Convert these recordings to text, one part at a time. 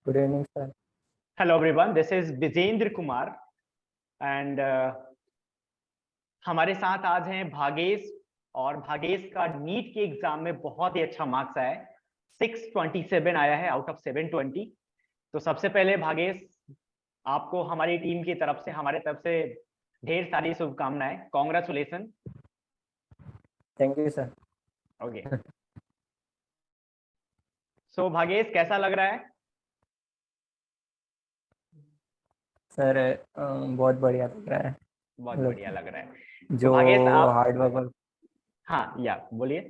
Good evening, sir. Hello everyone, this is Vijendra Kumar and हमारे साथ आज हैं भागेश। और भागेश का नीट के एग्जाम में बहुत ही अच्छा मार्क्स आया है, 627 आया है आउट ऑफ 720। तो सबसे पहले भागेश, आपको हमारी टीम की तरफ से, हमारे तरफ से ढेर सारी शुभकामनाएं। Congratulation. Thank you, sir. Okay, so Bhagesh कैसा लग रहा है? सर बहुत बढ़िया लग रहा है। बहुत मतलब बढ़िया लग रहा है। तो जो भागेश आप, हार्ड वर्क। हाँ या बोलिए।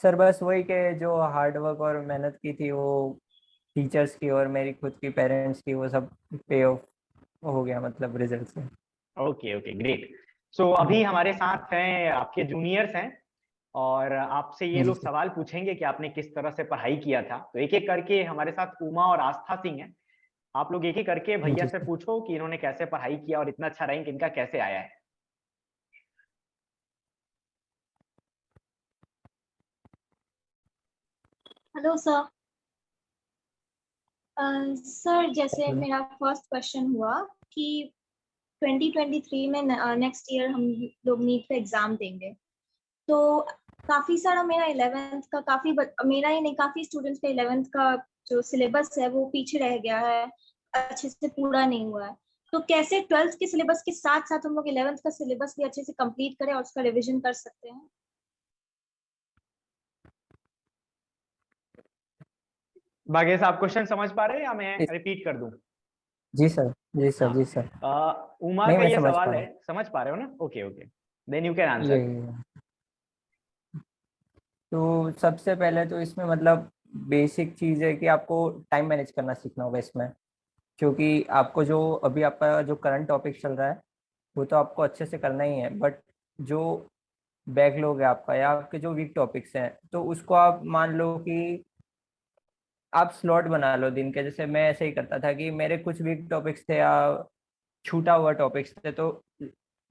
सर बस वही के जो हार्ड वर्क और मेहनत की थी वो टीचर्स की और मेरी खुद की पेरेंट्स की, वो सब पे ऑफ हो गया मतलब रिजल्ट से। Okay okay great. सो अभी हमारे साथ हैं आपके जूनियर्स हैं और आपसे ये जी लोग सर। सवाल पूछेंगे कि आपने किस तरह से पढ़ाई किया था। तो एक एक करके हमारे साथ उमा और आस्था सिंह हैं, आप लोग एक एक करके भैया जी से सर। पूछो कि इन्होंने कैसे पढ़ाई किया और इतना अच्छा रैंक इनका कैसे आया है। Hello sir. सर जैसे मेरा फर्स्ट क्वेश्चन हुआ कि 2023 में नेक्स्ट ईयर हम लोग नीट का एग्जाम देंगे, तो काफी सारा मेरा 11th का मेरा ही नहीं, काफी स्टूडेंट्स का 11th का जो सिलेबस है वो पीछे रह गया है, अच्छे से पूरा नहीं हुआ है। तो कैसे 12th के सिलेबस के साथ साथ हम लोग 11th का सिलेबस भी अच्छे से कंप्लीट करें और उसका रिवीजन कर सकते हैं? भागेश, आप क्वेश्चन समझ पा रहे हैं या मैं रिपीट कर दूं? जी सर। जी सर। हाँ, जी सर। उमा नहीं, का मैं ये समझ पा सवाल रहा है, हूँ। समझ पा रहे हो ना? Okay okay, then you can ये आंसर। तो सबसे पहले तो इसमें मतलब बेसिक चीज़ है कि आपको टाइम मैनेज करना सीखना होगा इसमें, क्योंकि आपको जो अभी आपका जो करंट टॉपिक चल रहा है वो तो आपको अच्छे से करना ही है, बट जो बैकलॉग है आपका या आपके जो वीक टॉपिक्स हैं तो उसको आप मान लो कि आप स्लॉट बना लो दिन के। जैसे मैं ऐसे ही करता था कि मेरे कुछ वीक टॉपिक्स थे या छूटा हुआ टॉपिक्स थे, तो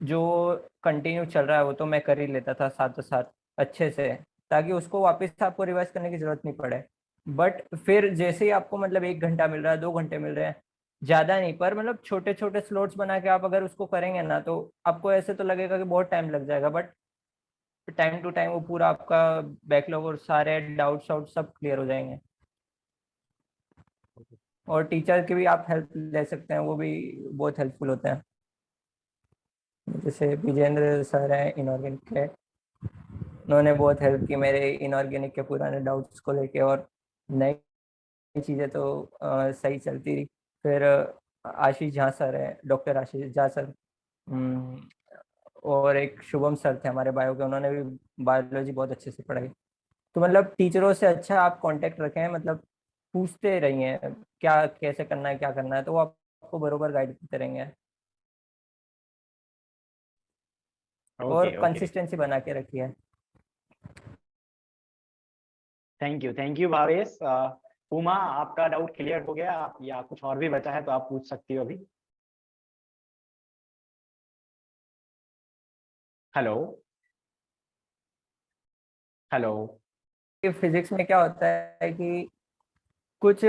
जो कंटिन्यू चल रहा है वो तो मैं कर ही लेता था साथ साथ अच्छे से, ताकि उसको वापस आपको रिवाइज करने की जरूरत नहीं पड़े। बट फिर जैसे ही आपको मतलब 1 घंटा मिल रहा है, 2 घंटे मिल रहे हैं, ज़्यादा नहीं पर मतलब छोटे छोटे स्लॉट्स बना के आप अगर उसको करेंगे ना, तो आपको ऐसे तो लगेगा कि बहुत टाइम लग जाएगा, बट टाइम टू टाइम वो पूरा आपका बैकलॉग और सारे डाउट्स आउट सब क्लियर हो जाएंगे। और टीचर की भी आप हेल्प ले सकते हैं, वो भी बहुत हेल्पफुल होते हैं। जैसे विजेंद्र सर हैं इनऑर्गेनिक के, उन्होंने बहुत हेल्प की मेरे इनऑर्गेनिक के पुराने डाउट्स को लेके, और नई चीज़ें तो सही चलती रही। फिर आशीष झा सर है, डॉक्टर आशीष झा सर, और एक शुभम सर थे हमारे बायो के, उन्होंने भी बायोलॉजी बहुत अच्छे से पढ़ाई। तो मतलब टीचरों से अच्छा आप कांटेक्ट रखें, मतलब पूछते रहिए क्या कैसे करना है क्या करना है, तो वो आपको बरोबर गाइड करते रहेंगे। और ओके ओके, कंसिस्टेंसी बना के रखिए। Thank you Bhavesh. उमा, आपका डाउट क्लियर हो गया आप, या कुछ और भी बचा है तो आप पूछ सकती हो अभी। Hello hello. फिजिक्स में क्या होता है कि कुछ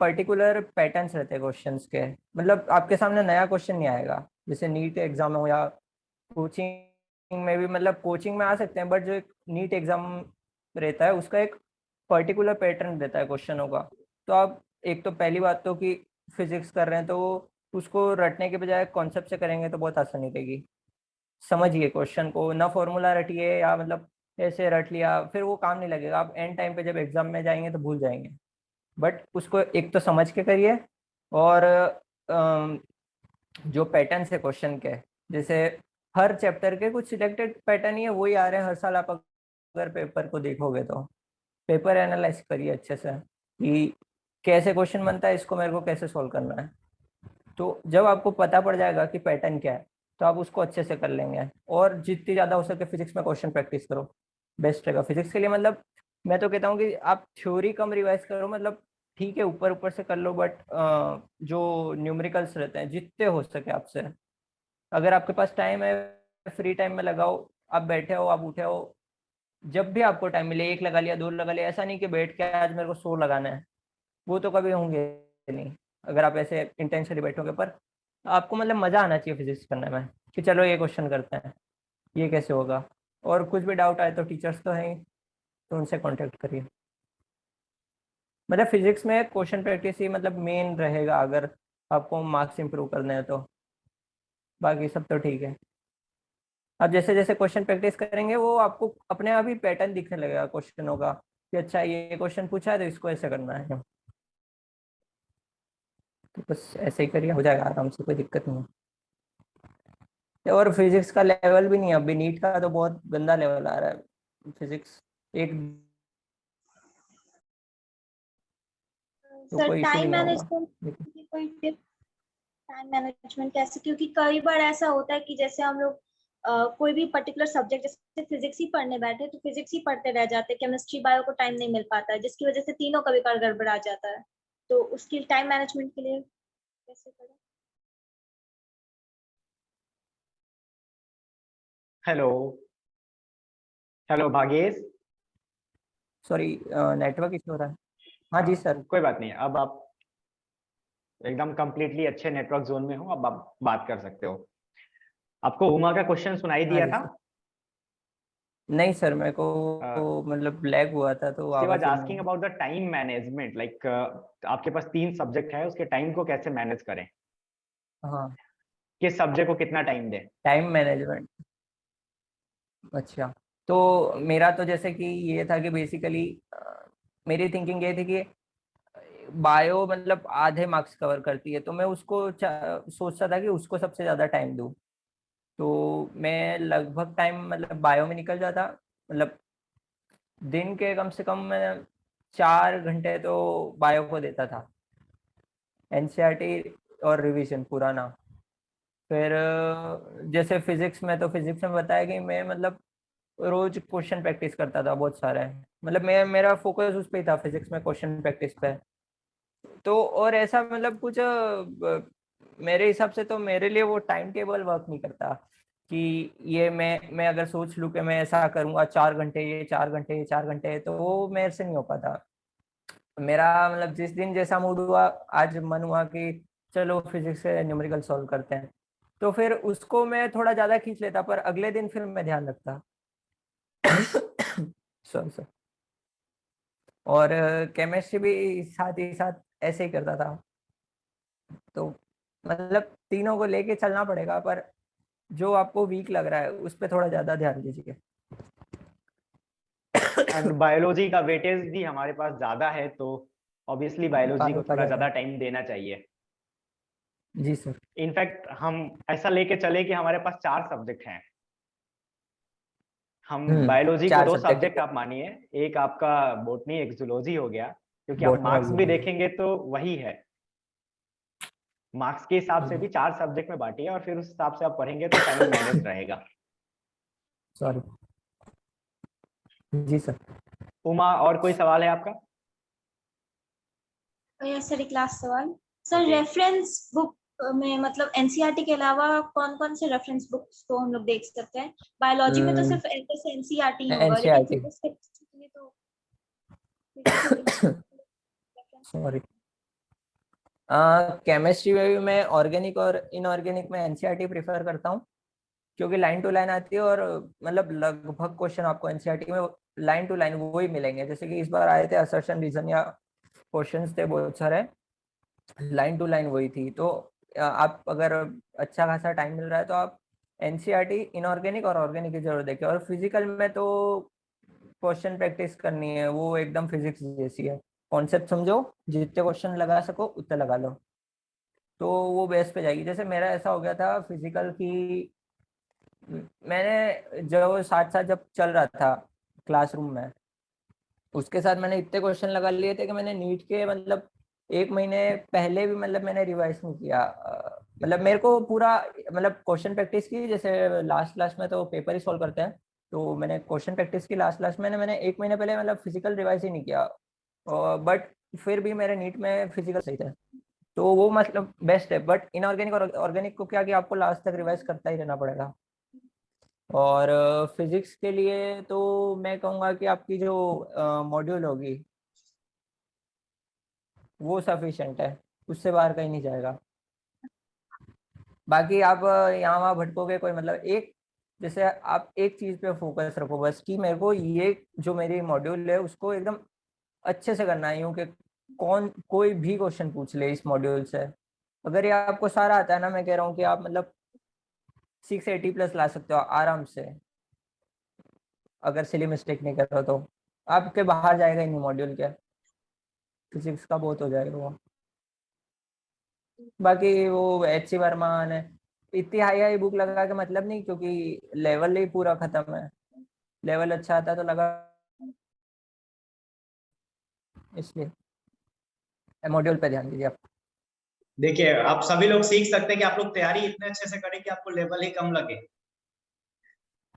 पर्टिकुलर पैटर्न्स रहते हैं क्वेश्चंस के, मतलब आपके सामने नया क्वेश्चन नहीं आएगा। जैसे नीट एग्जाम हो या कोचिंग में भी, मतलब कोचिंग में आ सकते हैं, बट जो एक नीट एग्जाम रहता है उसका एक पर्टिकुलर पैटर्न रहता है क्वेश्चनों का। तो आप एक तो पहली बात तो कि फिजिक्स कर रहे हैं तो उसको रटने के बजाय कॉन्सेप्ट से करेंगे तो बहुत आसानी रहेगी। समझिए क्वेश्चन को, ना फॉर्मूला रटिए या मतलब ऐसे रट लिया फिर वो काम नहीं लगेगा, आप एंड टाइम पे जब एग्जाम में जाएंगे तो भूल जाएंगे। बट उसको एक तो समझ के करिए, और जो पैटर्न्स है क्वेश्चन के, जैसे हर चैप्टर के कुछ सिलेक्टेड पैटर्न ही है, वही आ रहे हैं हर साल। आप अगर पेपर को देखोगे तो पेपर एनालाइज करिए अच्छे से कि कैसे क्वेश्चन बनता है, इसको मेरे को कैसे सॉल्व करना है। तो जब आपको पता पड़ जाएगा कि पैटर्न क्या है तो आप उसको अच्छे से कर लेंगे। और जितनी ज़्यादा हो सके फिजिक्स में क्वेश्चन प्रैक्टिस करो, बेस्ट रहेगा फिजिक्स के लिए। मतलब मैं तो कहता हूँ कि आप थ्योरी कम रिवाइज करो, मतलब ठीक है ऊपर ऊपर से कर लो, बट जो न्यूमेरिकल्स रहते हैं जितने हो सके आपसे, अगर आपके पास टाइम है फ्री टाइम में लगाओ। आप बैठे हो, आप उठे हो, जब भी आपको टाइम मिले, एक लगा लिया, दो लगा लिया, ऐसा नहीं कि बैठ के आज मेरे को 100 लगाना है। वो तो कभी होंगे नहीं अगर आप ऐसे इंटेंशनली बैठोगे। पर आपको मतलब मज़ा आना चाहिए फिजिक्स करने में, कि चलो ये क्वेश्चन करते हैं, ये कैसे होगा। और कुछ भी डाउट आए तो टीचर्स तो हैं ही, तो उनसे कांटेक्ट करिए। मतलब फिजिक्स में क्वेश्चन प्रैक्टिस ही मतलब मेन रहेगा अगर आपको मार्क्स इंप्रूव करने हैं तो। बाकी सब तो ठीक है। आप जैसे जैसे क्वेश्चन प्रैक्टिस करेंगे वो आपको अपने आप ही पैटर्न दिखने लगेगा क्वेश्चनों का, कि अच्छा ये क्वेश्चन पूछा है तो इसको ऐसे करना है। तो बस ऐसे ही करिए, हो जाएगा आराम से, कोई दिक्कत नहीं है। और फिजिक्स का लेवल भी नहीं है अभी, नीट का तो बहुत गंदा लेवल आ रहा है फिजिक्स। एक तो सर कोई इशू भी टाइम नहीं होगा। मैनेजमेंट की कोई टिप, टाइम मैनेजमेंट कैसे, क्योंकि कई बार ऐसा होता है कि जैसे हम लोग कोई भी पर्टिकुलर सब्जेक्ट जैसे फिजिक्स ही पढ़ने बैठे तो फिजिक्स ही पढ़ते रह जाते हैं, केमिस्ट्री बायो को टाइम नहीं मिल पाता है, जिसकी वजह से तीनों कभी कभार गड़बड़ा जाता है। तो उसकी टाइम मैनेजमेंट के लिए कैसे करें? Hello, hello Bhagesh. Sorry, network issue हो रहा है। हाँ जी सर। कोई बात नहीं, अब आप एकदम कंप्लीटली अच्छे नेटवर्क जोन में हो, अब आप बात कर सकते हो। आपको उमा का क्वेश्चन सुनाई हाँ दिया जी था? सर। नहीं सर, मेरे को मतलब लैग हुआ था तो शी वाज आवाज़ ही नहीं asking I. About the time management, like आपके पास 3 सब्जेक्ट है, उसके टाइम को कैसे मैनेज करें, हाँ, किस सब्जेक्ट को कितना टाइम दें। Time management. अच्छा, तो मेरा तो जैसे कि ये था कि बेसिकली मेरी थिंकिंग ये थी कि बायो मतलब आधे मार्क्स कवर करती है, तो मैं उसको सोचता था कि उसको सबसे ज़्यादा टाइम दूँ। तो मैं लगभग टाइम मतलब बायो में निकल जाता, मतलब दिन के कम से कम मैं 4 घंटे तो बायो को देता था, एनसीईआरटी और रिवीजन पुराना। फिर जैसे फिजिक्स में, तो फिजिक्स में बताया कि मैं मतलब रोज क्वेश्चन प्रैक्टिस करता था बहुत सारे। मतलब मैं मेरा फोकस उस पे ही था, फिजिक्स में क्वेश्चन प्रैक्टिस पे। तो और ऐसा मतलब कुछ मेरे हिसाब से तो मेरे लिए वो टाइम टेबल वर्क नहीं करता, कि ये मैं अगर सोच लूँ कि मैं ऐसा करूँगा 4 घंटे ये 4 घंटे ये 4 घंटे, तो वो मेरे से नहीं हो पाता। मेरा मतलब जिस दिन जैसा मूड हुआ, आज मन हुआ कि चलो फिजिक्स से न्यूमेरिकल सॉल्व करते हैं, तो फिर उसको मैं थोड़ा ज़्यादा खींच लेता, पर अगले दिन फिर मैं ध्यान रखता। Sorry sir. और केमिस्ट्री भी साथ ही साथ ऐसे ही करता था। तो मतलब तीनों को लेके चलना पड़ेगा, पर जो आपको वीक लग रहा है उस पर थोड़ा ज़्यादा ध्यान दीजिए। एंड बायोलॉजी का वेटेज भी हमारे पास ज्यादा है, तो ऑब्वियसली बायोलॉजी को बायो का थोड़ा ज़्यादा। ज्यादा टाइम देना चाहिए। जी सर। इनफैक्ट हम ऐसा लेके चले कि हमारे पास 4 सब्जेक्ट हैं, हम बायोलॉजी को चार 2 सब्जेक्ट सब्जेक्ट। आप मानिए, एक आपका बॉटनी एक जूलॉजी हो गया, क्योंकि आप बॉटनी और मार्क्स भी जूलॉजी। देखेंगे तो वही है, मार्क्स के हिसाब से भी 4 सब्जेक्ट में बांटिए और फिर उस हिसाब से आप पढ़ेंगे तो टाइम मैनेज रहेगा। सॉरी। जी सर। उमा, और कोई सवाल है आपका? यस सर, एक लास्ट सवाल। Sir okay. रेफरेंस बुक में मतलब एनसीईआरटी के अलावा कौन कौन से रेफरेंस बुक्स को हम लोग देख सकते हैं? बायोलॉजी में तो सिर्फ जैसे एनसीईआरटी होगा, लेकिन एनसीईआरटी। फिजिक्स के लिए तो फिजिकल रेफरेंस। सॉरी। केमिस्ट्री में भी मैं ऑर्गेनिक और इनऑर्गेनिक में एनसीईआरटी प्रेफर करता हूँ, क्योंकि लाइन टू लाइन आती है, और मतलब लगभग क्वेश्चन आपको एनसीईआरटी में लाइन टू लाइन वो ही मिलेंगे। जैसे कि इस बार आए थे असर्शन रीजन या क्वेश्चंस थे बहुत सारे, लाइन टू लाइन वही थी। तो आप अगर अच्छा खासा टाइम मिल रहा है तो आप एनसीईआरटी इनऑर्गेनिक और ऑर्गेनिक की जरूर देखें। और फिजिकल में तो क्वेश्चन प्रैक्टिस करनी है, वो एकदम फिजिक्स जैसी है। कॉन्सेप्ट समझो, जितने क्वेश्चन लगा सको उतने लगा लो, तो वो बेस पे जाएगी। जैसे मेरा ऐसा हो गया था फिजिकल की, मैंने जो साथ साथ जब चल रहा था क्लासरूम में, उसके साथ मैंने इतने क्वेश्चन लगा लिए थे कि मैंने नीट के मतलब 1 महीने पहले भी मतलब मैंने रिवाइज नहीं किया। मतलब मेरे को पूरा मतलब क्वेश्चन प्रैक्टिस की, जैसे लास्ट लास्ट में तो पेपर ही सॉल्व करते हैं, तो मैंने क्वेश्चन प्रैक्टिस की लास्ट लास्ट में, मैंने 1 महीने पहले मतलब फिजिकल रिवाइज ही नहीं किया। बट फिर भी मेरे नीट में फिजिकल सही था, तो वो मतलब बेस्ट है। बट इनऑर्गेनिक और ऑर्गेनिक को क्या कि आपको लास्ट तक रिवाइज करता ही रहना पड़ेगा। और फिजिक्स के लिए तो मैं कहूँगा कि आपकी जो मॉड्यूल होगी, वो सफिशिएंट है, उससे बाहर कहीं नहीं जाएगा। बाकी आप यहाँ वहाँ भटकोगे कोई मतलब, एक जैसे आप एक चीज पे फोकस रखो बस, कि मेरे को ये जो मेरी मॉड्यूल है उसको एकदम अच्छे से करना है, यूँ कि कोई भी क्वेश्चन पूछ ले इस मॉड्यूल से, अगर ये आपको सारा आता है ना, मैं कह रहा हूँ कि आप मतलब 680+ ला सकते हो आराम से, अगर सिली मिस्टेक नहीं कर रहे हो तो। आपके बाहर जाएगा ही नहीं मॉड्यूल के, फिजिक्स का बहुत हो जाएगा वो। बाकी वो एच सी वर्मा ने इतनी हाई हाई बुक लगा के मतलब नहीं, क्योंकि लेवल ही पूरा खत्म है, लेवल अच्छा आता तो लगा, इसलिए मॉड्यूल पे ध्यान दीजिए आप। देखिए आप सभी लोग सीख सकते हैं कि आप लोग तैयारी इतने अच्छे से करें कि आपको लेवल ही कम लगे।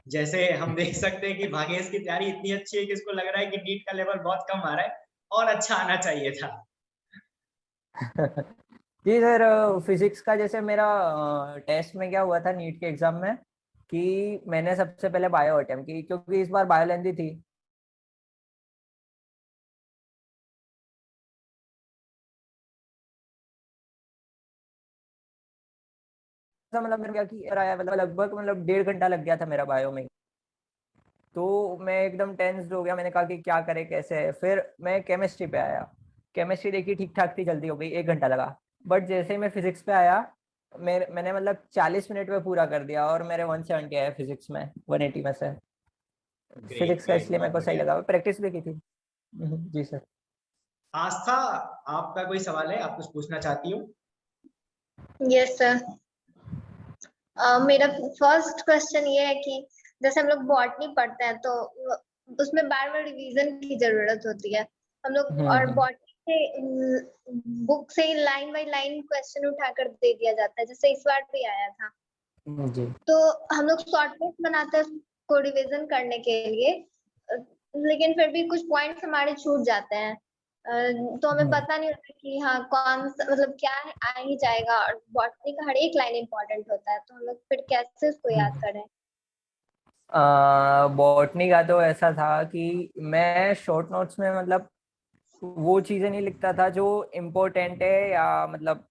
जैसे हम देख सकते हैं कि भागेश की तैयारी इतनी अच्छी है कि इसको लग रहा है कि नीट का लेवल बहुत कम आ रहा है और अच्छा आना चाहिए था। जी सर, फिजिक्स का जैसे मेरा टेस्ट में क्या हुआ था नीट के एग्जाम में, कि मैंने सबसे पहले बायो अटेम्प्ट की, क्योंकि इस बार बायो लेंदी थी। मतलब मेरे क्या कि आया, मतलब लगभग मतलब 1.5 घंटा लग गया था मेरा बायो में। तो मैं एकदम टेंस्ड हो गया, मैंने कहा कि क्या करे कैसे है। फिर मैं केमिस्ट्री पे आया, केमिस्ट्री देखी ठीक ठाक थी, जल्दी हो गई, 1 घंटा लगा। बट जैसे ही मैं फिजिक्स पे आया, मैंने मतलब 40 मिनट में पूरा कर दिया, और मेरे 170 आया फिजिक्स में 180 में से। ग्रेट फिजिक्स का ग्रेट, इसलिए मेरे बहुत को सही बढ़िया। लगा, प्रैक्टिस भी की थी। जी सर। आस्था, आपका कोई सवाल है, आप कुछ पूछना चाहती हो? Yes sir. मेरा फर्स्ट क्वेश्चन ये है कि जैसे हम लोग बॉटनी पढ़ते हैं तो उसमें बार बार रिवीजन की जरूरत होती है हम लोग, और हम्म। बॉटनी से बुक से लाइन बाय लाइन क्वेश्चन उठाकर दे दिया जाता है, जैसे इस बार भी आया था। जी। तो हम लोग शॉर्टकट बनाते हैं उसको रिवीजन करने के लिए, लेकिन फिर भी कुछ पॉइंट्स हमारे छूट जाते हैं। तो हमें पता नहीं होता कि हाँ कौन सा मतलब क्या है, आ ही जाएगा, और बॉटनी का हर एक लाइन इंपॉर्टेंट होता है, तो हम लोग फिर कैसे उसको याद करें? बॉटनी का तो ऐसा था कि मैं शॉर्ट नोट्स में मतलब वो चीजें नहीं लिखता था जो इम्पोर्टेंट है, या मतलब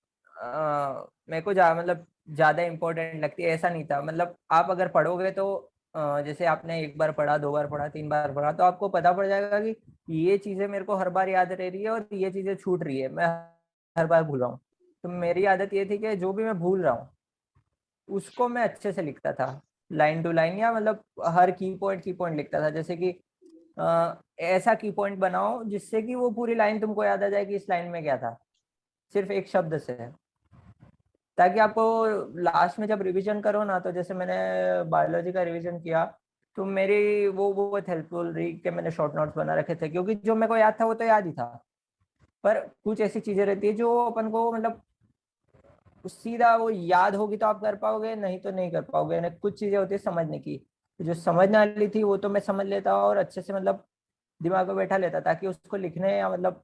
मेरे को मतलब ज्यादा इम्पोर्टेंट लगती है, ऐसा नहीं था। मतलब आप अगर पढ़ोगे तो जैसे आपने एक बार पढ़ा, 2 बार पढ़ा, 3 बार पढ़ा, तो आपको पता पड़ जाएगा कि ये चीजें मेरे को हर बार याद रह रही है, और ये चीजें छूट रही है, मैं हर बार भूल रहा हूँ। तो मेरी आदत ये थी कि जो भी मैं भूल रहा हूँ उसको मैं अच्छे से लिखता था, लाइन टू लाइन, या मतलब हर की पॉइंट लिखता था। जैसे कि ऐसा की पॉइंट बनाओ जिससे कि वो पूरी लाइन तुमको याद आ जाए कि इस लाइन में क्या था, सिर्फ एक शब्द से, ताकि आपको लास्ट में जब रिवीजन करो ना, तो जैसे मैंने बायोलॉजी का रिवीजन किया, तो मेरी वो बहुत हेल्पफुल रही कि मैंने शॉर्ट नोट्स बना रखे थे, क्योंकि जो मेरे को याद था वो तो याद ही था, पर कुछ ऐसी चीजें रहती है जो अपन को मतलब सीधा वो याद होगी तो आप कर पाओगे, नहीं तो नहीं कर पाओगे ना। कुछ चीजें होती है समझने की, जो समझने वाली थी वो तो मैं समझ लेता और अच्छे से मतलब दिमाग में बैठा लेता, ताकि उसको लिखने या मतलब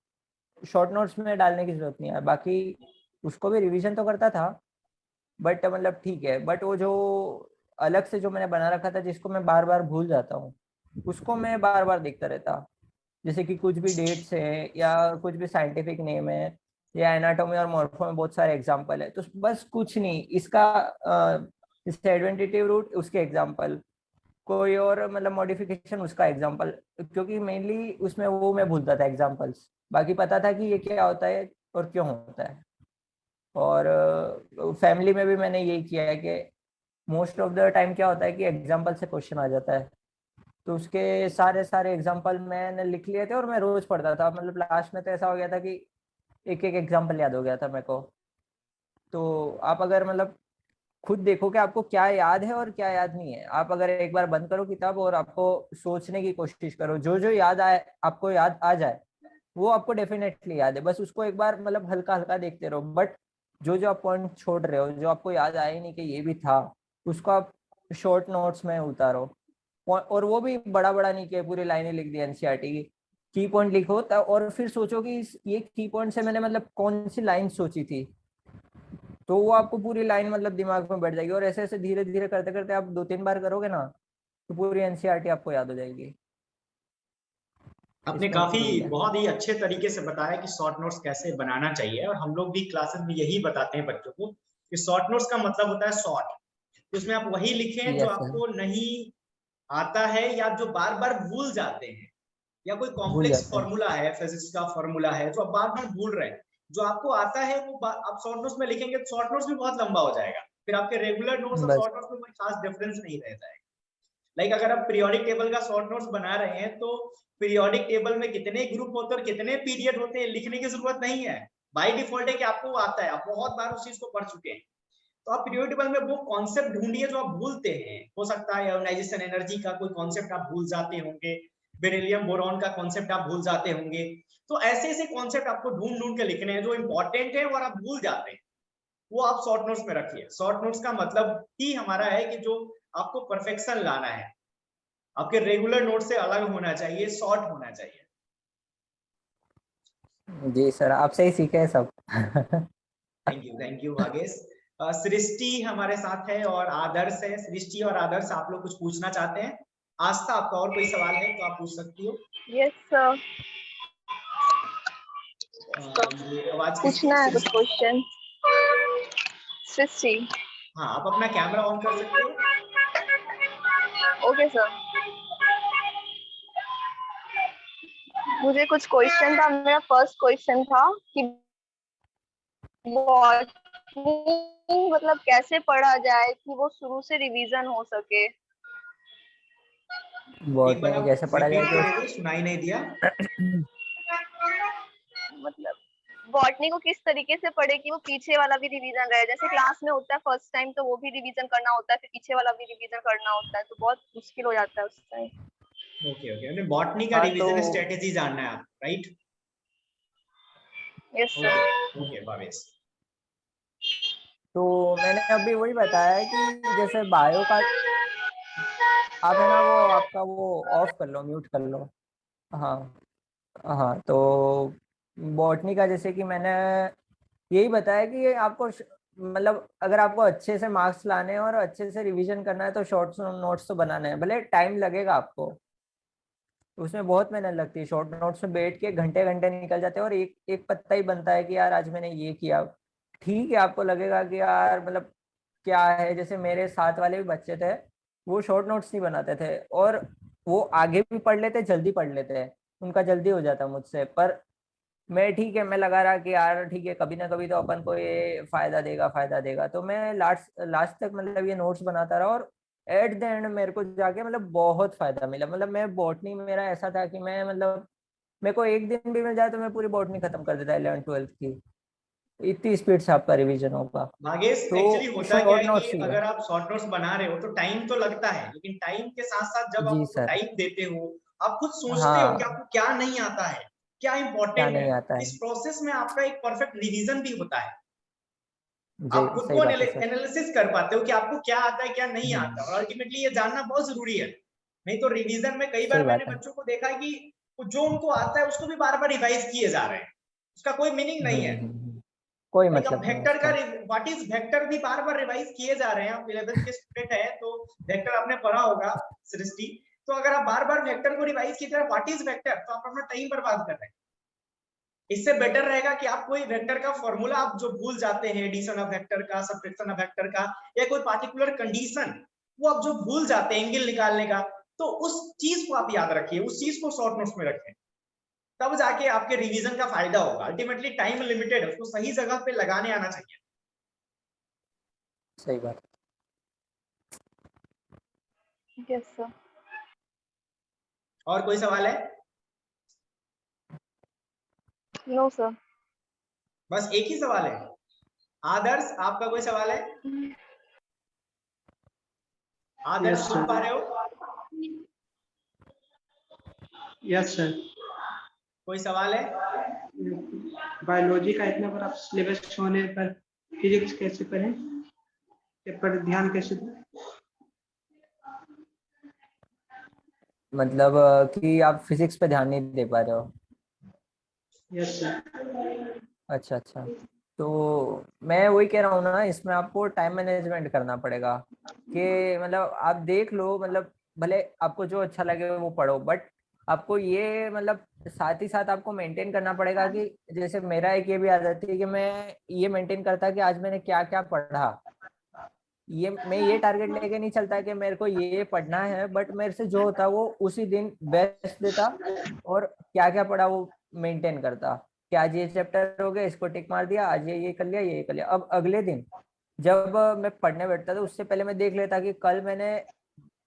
शॉर्ट नोट्स में डालने की जरूरत नहीं है। बाकी उसको भी रिवीजन तो करता था, बट मतलब ठीक है, बट वो जो अलग से जो मैंने बना रखा था जिसको मैं बार बार भूल जाता हूँ, उसको मैं बार बार देखता रहता। जैसे कि कुछ भी डेट्स है, या कुछ भी साइंटिफिक नेम है, या एनाटॉमी और मॉर्फो में बहुत सारे एग्जाम्पल है, तो बस कुछ नहीं, इसका इससे एडवेंटेटिव रूट उसके एग्जाम्पल, कोई और मतलब मॉडिफिकेशन उसका एग्जाम्पल, क्योंकि मेनली उसमें वो मैं भूलता था एग्जाम्पल्स, बाकी पता था कि ये क्या होता है और क्यों होता है। और फैमिली में भी मैंने यही किया है कि मोस्ट ऑफ द टाइम क्या होता है कि एग्जाम्पल से क्वेश्चन आ जाता है, तो उसके सारे सारे एग्जाम्पल मैंने लिख लिए थे, और मैं रोज पढ़ता था। मतलब लास्ट में तो ऐसा हो गया था कि एक एक एग्जाम्पल याद हो गया था मेरे को। तो आप अगर मतलब खुद देखो कि आपको क्या याद है और क्या याद नहीं है, आप अगर एक बार बंद करो किताब और आपको सोचने की कोशिश करो, जो जो याद आए आपको याद आ जाए वो आपको डेफिनेटली याद है, बस उसको एक बार मतलब हल्का हल्का देखते रहो। बट जो जो आप पॉइंट छोड़ रहे हो, जो आपको याद आया ही नहीं कि ये भी था, उसको आप शॉर्ट नोट्स में उतारो। और वो भी बड़ा बड़ा नहीं किया, पूरी लाइनें लिख दी एनसीईआरटी की पॉइंट लिखो तब, और फिर सोचो कि ये की पॉइंट से मैंने मतलब कौन सी लाइन सोची थी, तो वो आपको पूरी लाइन मतलब दिमाग में बैठ जाएगी। और ऐसे ऐसे धीरे धीरे करते करते आप 2-3 बार करोगे ना, तो पूरी एनसीईआरटी आपको याद हो जाएगी। आपने इसमें काफी यही है। बहुत ही अच्छे तरीके से बताया कि शॉर्ट नोट्स कैसे बनाना चाहिए, और हम लोग भी क्लासेस में यही बताते हैं बच्चों को कि शॉर्ट नोट्स का मतलब होता है शॉर्ट। तो उसमें आप वही लिखें जो यस सर, आपको नहीं आता है या जो बार बार भूल जाते हैं, या कोई भूल कॉम्प्लेक्स जाते हैं। फॉर्मूला है, फिजिक्स का फॉर्मूला है जो आप बार बार भूल रहे हैं, जो आपको आता है वो आप शॉर्ट नोट्स में लिखेंगे तो शॉर्ट नोट्स भी बहुत लंबा हो जाएगा, फिर आपके रेगुलर नोट्स और बस शॉर्ट नोट्स में कोई खास डिफरेंस नहीं रह जाएगा। लाइक अगर आप पीरियोडिक टेबल का शॉर्ट नोट्स बना रहे हैं तो पीरियोडिक टेबल में कितने ग्रुप होते हैं और कितने पीरियड होते हैं लिखने की जरूरत नहीं है, बाय डिफॉल्ट है कि आपको वो आता है, आप बहुत बार उस चीज को पढ़ चुके हैं। तो आप पीरियोडिक टेबल में वो कॉन्सेप्ट ढूंढिए जो आप भूलते हैं, हो सकता है आयोनाइजेशन एनर्जी का कोई कॉन्सेप्ट आप भूल जाते होंगे, बेरिलियम बोरॉन का कॉन्सेप्ट आप भूल जाते होंगे। तो ऐसे ऐसे कॉन्सेप्ट आपको ढूंढ ढूंढ के लिखने हैं जो इंपॉर्टेंट है और आप भूल जाते हैं, वो आप शॉर्ट नोट्स में रखिए। शॉर्ट नोट्स का मतलब ही हमारा है कि जो आपको परफेक्शन लाना है, आपके रेगुलर नोट से अलग होना चाहिए, शॉर्ट होना चाहिए। जी सर, आपसे ही सीखे हैं सब। Thank you Bhagesh. सृष्टि हमारे साथ है और आदर्श है। सृष्टि और आदर्श, आप लोग कुछ पूछना चाहते हैं? आस्था, आपका और कोई सवाल है तो आप पूछ सकती हो। यस सर, ये आवाज किसकी? पूछना है कुछ सृष्टि? क्वेश्चन। सृष्टि। हाँ, आप अपना कैमरा ऑन कर सकते हो। ओके सर, मुझे कुछ क्वेश्चन था। मेरा फर्स्ट क्वेश्चन था कि बॉटनी मतलब कैसे पढ़ा जाए कि वो शुरू से रिवीजन हो सके। एक बार बॉटनी आप कैसे पढ़ा रिपीट जाए करोगे? सुनाई नहीं दिया। मतलब बॉटनी को किस तरीके से पढ़े कि वो पीछे वाला भी रिवीजन रहे। जैसे क्लास में होता है फर्स्ट टाइम तो वो भी रिवीजन करना होता है, फिर पीछे वाला भी रिवीजन करना होता है, तो बहुत मुश्किल हो जाता है उस टाइम। ओके ओके, हमने बॉटनी का हाँ तो रिवीजन स्ट्रेटेजी जानना है आप, right? Yes okay sir. Okay Bhavesh. मैंने अभी वही बताया कि जैसे बायो का आप है ना, वो आपका वो ऑफ कर लो, म्यूट कर लो। हाँ हाँ, तो बॉटनी का जैसे कि मैंने यही बताया कि आपको मतलब अगर आपको अच्छे से मार्क्स लाने हैं और अच्छे से रिवीजन करना है तो शॉर्ट नोट्स तो बनाने हैं, भले टाइम लगेगा आपको, उसमें बहुत मेहनत लगती है। शॉर्ट नोट्स में बैठ के घंटे घंटे निकल जाते हैं और एक एक पत्ता ही बनता है कि यार आज मैंने ये किया। ठीक है, आपको लगेगा कि यार मतलब क्या है, जैसे मेरे साथ वाले भी बच्चे थे, वो शॉर्ट नोट्स नहीं बनाते थे और वो आगे भी पढ़ लेते, जल्दी पढ़ लेते, उनका जल्दी हो जाता मुझसे। पर मैं ठीक है, मैं लगा रहा कि यार ठीक है, कभी ना कभी तो अपन को ये फायदा देगा, तो मैं लास्ट लास्ट तक मतलब ये नोट्स बनाता रहा और एट द एंड मेरे को जाके मतलब बहुत फायदा मिला। मतलब मैं बॉटनी में मेरा ऐसा था कि मैं मतलब मेरे को एक दिन भी मिल जाए तो मैं पूरी बॉटनी खत्म कर देता 11th 12th की, इतनी स्पीड से आपका रिवीजन होगा। भागेश, तो एक्चुअली होता क्या शॉर्ट है कि नोट्स ही है। अगर आप शॉर्ट नोट्स बना रहे हो तो टाइम तो लगता है, लेकिन टाइम के साथ साथ जब आप जी उसको सर। टाइम देते हो, आप खुद सोचते हो कि हाँ, आपको क्या नहीं आता है, क्या क्या इंपॉर्टेंट है। नहीं आता इस है। प्रोसेस में आपका एक परफेक्ट रिवीजन भी होता है। जी आप खुद सही को बात है सर। एनालिसिस कर पाते हो कि आपको क्या आता है क्या नहीं आता, हम्म, और अल्टीमेटली ये जानना बहुत जरूरी है। नहीं तो रिवीजन में कई सही बार मैंने बात है। बच्चों को देखा है कि जो उनको आता है उसको भी बार बार रिवाइज किए जा रहे हैं, उसका कोई मीनिंग नहीं है। कोई लाइक अब मतलब नहीं है वेक्टर का उसका। व्हाट इज वेक्टर भी बार बार रिवाइज किए जा रहे हैं। आप 11th के स्टूडेंट है तो वेक्टर आपने पढ़ा होगा सृष्टि। तो अगर आप बार बार वेक्टर को रिवाइज कीजिए व्हाट इज वेक्टर, तो आप अपना टाइम बर्बाद कर रहे हैं। इससे बेटर रहेगा कि आप कोई वेक्टर का फॉर्मूला आप जो भूल जाते हैं, एडिशन ऑफ वेक्टर का, सब्ट्रैक्शन ऑफ वेक्टर का, या कोई पार्टिकुलर कंडीशन वो आप जो भूल जाते हैं एंगल निकालने का, तो उस चीज को आप याद रखिए, उस चीज को शॉर्ट नोट्स में रखें, तब जाके आपके रिवीजन का फायदा होगा। अल्टीमेटली टाइम लिमिटेड है, उसको सही जगह पे लगाने आना चाहिए। सही बात। Yes sir. और कोई सवाल है? No sir. बस एक ही सवाल है? आदर्श, आपका कोई सवाल है? आदर्श, यस सुन पा सर। रहे हो? Yes sir. कोई सवाल है? बायोलॉजी का इतना बड़ा सिलेबस होने पर फिजिक्स कैसे पढ़ें, पर ध्यान कैसे दें? मतलब कि आप फिजिक्स पे ध्यान नहीं दे पा रहे हो। Yes sir. अच्छा अच्छा, तो मैं वही कह रहा हूँ ना, इसमें आपको टाइम मैनेजमेंट करना पड़ेगा कि मतलब आप देख लो, मतलब भले आपको जो अच्छा लगे वो पढ़ो, बट आपको ये मतलब साथ ही साथ आपको मेंटेन करना पड़ेगा कि जैसे मेरा एक ये भी आदत थी कि मैं ये मेंटेन करता कि आज मैंने क्या क्या पढ़ा। ये मैं ये टारगेट लेके नहीं चलता कि मेरे को ये पढ़ना है, बट मेरे से जो होता वो उसी दिन बेस्ट देता और क्या क्या पढ़ा वो मेंटेन करता कि आज ये चैप्टर हो गया, इसको टिक मार दिया, आज ये कर लिया, ये कर लिया। अब अगले दिन जब मैं पढ़ने बैठता था उससे पहले मैं देख लेता कि कल मैंने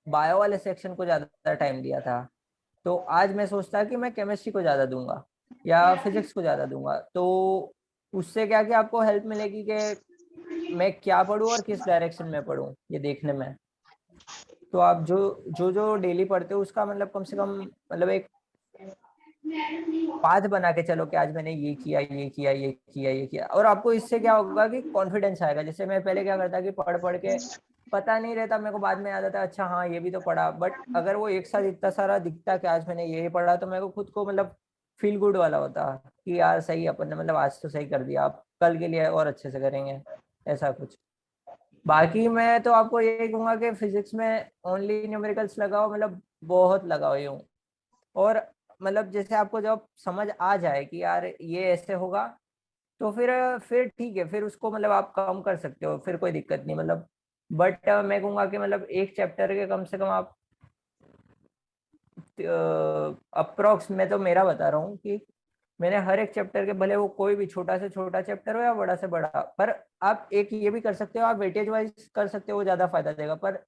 बायो वाले सेक्शन को ज्यादा टाइम दिया था, तो आज मैं सोचता कि मैं केमिस्ट्री को ज्यादा दूंगा या फिजिक्स को ज्यादा दूंगा। तो उससे क्या कि आपको हेल्प मिलेगी कि मैं क्या पढूं और किस डायरेक्शन में पढूं ये देखने में। तो आप जो डेली पढ़ते हो उसका मतलब कम से कम मतलब एक पाथ बना के चलो कि आज मैंने ये किया, ये किया, ये किया, ये किया। और आपको इससे क्या होगा कि कॉन्फिडेंस आएगा। जैसे मैं पहले क्या करता कि पढ़ पढ़ के पता नहीं रहता, मेरे को बाद में याद आता अच्छा हाँ ये भी तो पढ़ा, बट अगर वो एक साथ इतना सारा दिखता कि आज मैंने ये पढ़ा तो मेरे को खुद को मतलब फील गुड वाला होता कि यार सही अपन ने मतलब आज तो सही कर दिया, आप कल के लिए और अच्छे से करेंगे, ऐसा कुछ। बाकी मैं तो आपको ये कहूंगा कि फिजिक्स में ओनली न्यूमेरिकल्स लगाओ, मतलब बहुत लगाओ यूं। और मतलब जैसे आपको जब समझ आ जाए कि यार ये ऐसे होगा तो फिर ठीक है, फिर उसको मतलब आप कम कर सकते हो, फिर कोई दिक्कत नहीं मतलब। बट मैं कहूँगा कि मतलब एक चैप्टर के कम से कम आप अप्रोक्स, मैं तो मेरा बता रहा हूँ कि मैंने हर एक चैप्टर के, भले वो कोई भी छोटा से छोटा चैप्टर हो या बड़ा से बड़ा, पर आप एक ये भी कर सकते हो, आप वेटेज वाइज कर सकते हो, वो ज्यादा फायदा देगा। पर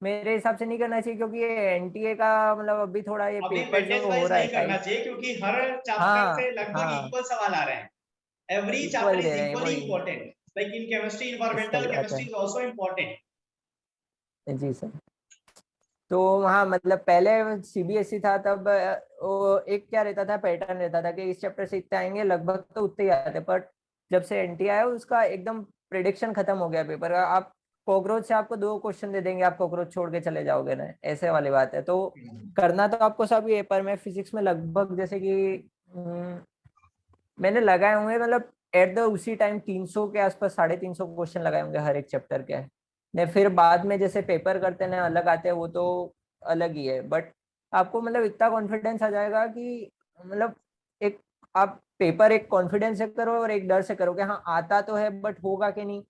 मेरे हिसाब से नहीं करना चाहिए क्योंकि ये एनटीए का मतलब अभी थोड़ा ये अभी पेपर जो वेटेज हो वाइज रहा है नहीं करना टाइट। चाहिए क्योंकि हर चैप्टर हाँ से लगभग हाँ, इक्वल सवाल आ रहे हैं। Every equal chapter they is रहे हैं इक्वली वही। इंपॉर्टेंट, लाइक इन केमिस्ट्री सही इन्वायरमेंटल बात है केमिस्ट्री इज आल्सो इंपॉर्टेंट। जी सर। तो वहाँ मतलब पहले सीबीएसई था तब वो एक क्या रहता था, पैटर्न रहता था कि इस चैप्टर से इतने आएंगे, लगभग तो उतने ही आते। बट जब से एनटी आया उसका एकदम प्रिडिक्शन खत्म हो गया पेपर का। आप कॉकरोच से आपको 2 क्वेश्चन दे देंगे, आप कॉकरोच छोड़ के चले जाओगे ना, ऐसे वाली बात है। तो करना तो आपको सब ये, पर मैं फिजिक्स में लगभग जैसे कि मैंने लगाए होंगे मतलब एट द उसी टाइम 300 के आसपास, 350 क्वेश्चन लगाए होंगे हर एक चैप्टर के। ने फिर बाद में जैसे पेपर करते ना अलग आते हैं वो तो अलग ही है। बट आपको मतलब इतना कॉन्फिडेंस आ जाएगा कि मतलब एक आप पेपर एक कॉन्फिडेंस से करो और एक डर से करो कि हाँ आता तो है बट होगा कि नहीं।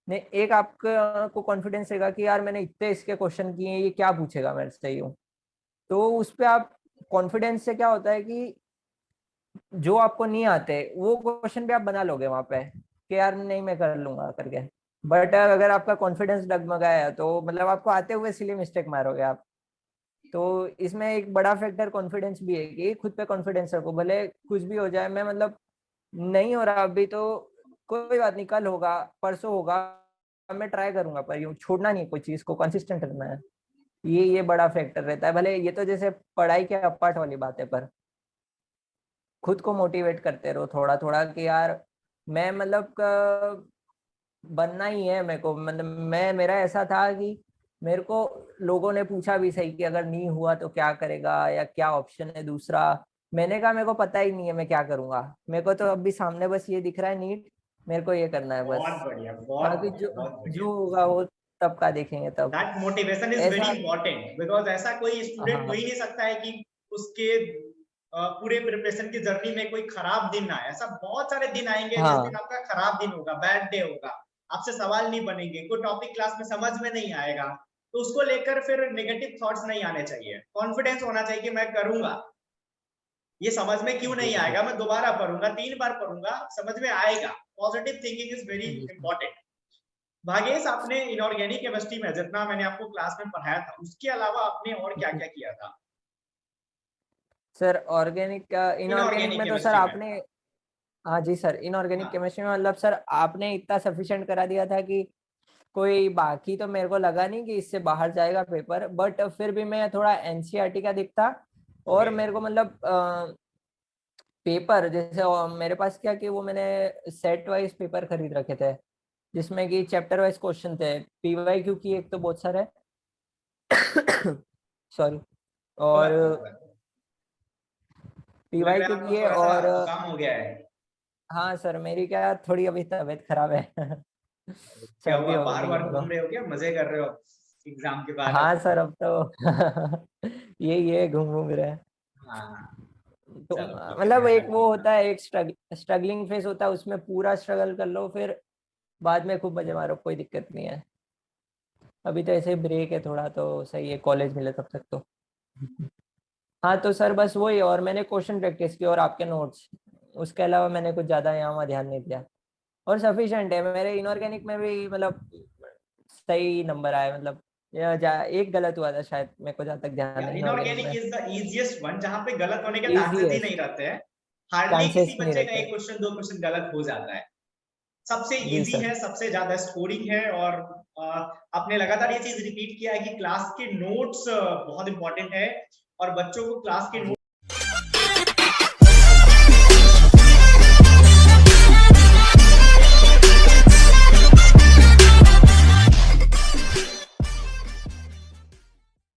ने एक आपको कॉन्फिडेंस रहेगा कि यार मैंने इतने इसके क्वेश्चन किए हैं, ये क्या पूछेगा मेरे से यूं। तो उस पे आप कॉन्फिडेंस से क्या होता है कि जो आपको नहीं आते वो क्वेश्चन भी आप बना लोगे वहां पे कि यार नहीं मैं कर लूंगा करके। बट अगर आपका कॉन्फिडेंस डगमगाया है तो मतलब आपको आते हुए सिली मिस्टेक मारोगे आप। तो इसमें एक बड़ा फैक्टर कॉन्फिडेंस भी है कि खुद पे कॉन्फिडेंस रखो, भले कुछ भी हो जाए। मैं मतलब नहीं हो रहा अभी तो कोई बात नहीं, कल होगा, परसों होगा, मैं ट्राई करूंगा, पर यूँ छोड़ना नहीं, कोई चीज को कंसिस्टेंट रहना है। ये बड़ा फैक्टर रहता है। भले ये तो जैसे पढ़ाई के अपार्ट वाली बात है, पर खुद को मोटिवेट करते रहो थोड़ा थोड़ा कि यार मैं मतलब बनना ही है मेरे को। मतलब मेरा ऐसा था कि मेरे को लोगों ने पूछा भी सही कि अगर नहीं हुआ तो क्या करेगा या क्या ऑप्शन है दूसरा। मैंने कहा मेरे को पता ही नहीं है मैं क्या करूंगा, मेरे को तो अभी सामने बस ये दिख रहा है नीट, मेरे को ये करना है बस। बहुत बढ़िया, बहुत बाकी बढ़िया, बहुत बढ़िया। जो होगा वो तब का देखेंगे तब। दैट मोटिवेशन इज वेरी ऐसा इंपॉर्टेंट बिकॉज ऐसा कोई स्टूडेंट हो हाँ ही नहीं सकता है कि उसके पूरे प्रिपरेशन की जर्नी में कोई खराब दिन ना आए। ऐसा बहुत सारे दिन आएंगे जिस दिन हाँ आपका खराब दिन होगा, बैड डे होगा, आपसे सवाल नहीं बनेंगे, कोई टॉपिक क्लास में समझ में नहीं आएगा, तो उसको लेकर फिर नेगेटिव थॉट्स नहीं आने चाहिए। कॉन्फिडेंस होना चाहिए कि मैं करूंगा, ये समझ में क्यों जी नहीं जी आएगा, मैं दोबारा पढ़ूंगा, 3 बार पढ़ूंगा, समझ में आएगा। पॉजिटिव थिंकिंग इज वेरी जी सर। इंपॉर्टेंट। भागेश, आपने इनऑर्गेनिक केमिस्ट्री में जितना मैंने आपको क्लास में पढ़ाया था उसके अलावा आपने और क्या क्या किया था? सर ऑर्गेनिक इनऑर्गेनिक इनऑर्गेनिक में तो सर केमिस्ट्री में आपने, हाँ जी सर, इनऑर्गेनिक हाँ, केमिस्ट्री में मतलब सर आपने इतना सफिशिएंट करा दिया था कि कोई बाकी तो मेरे को लगा नहीं कि इससे बाहर जाएगा पेपर। बट फिर भी मैं थोड़ा एनसीईआरटी का दिखता और ओके, मेरे को मतलब पेपर जैसे मेरे पास क्या कि वो मैंने सेट वाइज पेपर खरीद रखे थे जिसमें कि चैप्टर वाइज क्वेश्चन थे। पीवाईक्यू की एक तो बहुत सारे सॉरी, कोई और बात नहीं, कोई बात नहीं। लग रहा पीवाईक्यू है की आपको है। थोड़ा सा और जुकाम हो गया है। हाँ सर मेरी क्या थोड़ी अभी तबीयत खराब है क्या सर्दी हुआ, हो बाहर गई बाहर मेरे को। घूम रहे हो क्या, मजे कर रहे हो एग्जाम के बाद हाँ अब? सर अब तो ये घूम घूम रहे हैं। हाँ, तो चलो, मतलब ध्यान एक रखना। वो होता है, एक स्ट्रगलिंग फेस होता है, उसमें पूरा स्ट्रगल कर लो, फिर बाद में खूब मजे मारो, कोई दिक्कत नहीं है। अभी तो ऐसे ब्रेक है थोड़ा, तो सही है, कॉलेज मिले तब तक तो। हाँ तो सर बस वही, और मैंने क्वेश्चन प्रैक्टिस की और आपके नोट्स, उसके अलावा मैंने कुछ ज़्यादा यहाँ वहाँ ध्यान नहीं दिया। और सफिशिएंट है, मेरे इनऑर्गेनिक में भी मतलब सही नंबर आए, मतलब एक गलत हुआ था शायद, मेरे को जहाँ तक ध्यान है इनऑर्गेनिक इनऑर्गेनिक में। इज द इजीएस्ट वन, जहां पे गलत होने के चांसेस ही नहीं इजीएस्ट, रहते हैं। हार्डली किसी चांसेस नहीं बच्चे का रहते। एक क्वेश्चन दो क्वेश्चन गलत हो जाता है। सबसे जी इजी सर। है, सबसे ज्यादा स्कोरिंग है। और आपने लगातार ये चीज रिपीट किया है कि क्लास के नोट्स बहुत इंपॉर्टेंट है, और बच्चों को क्लास के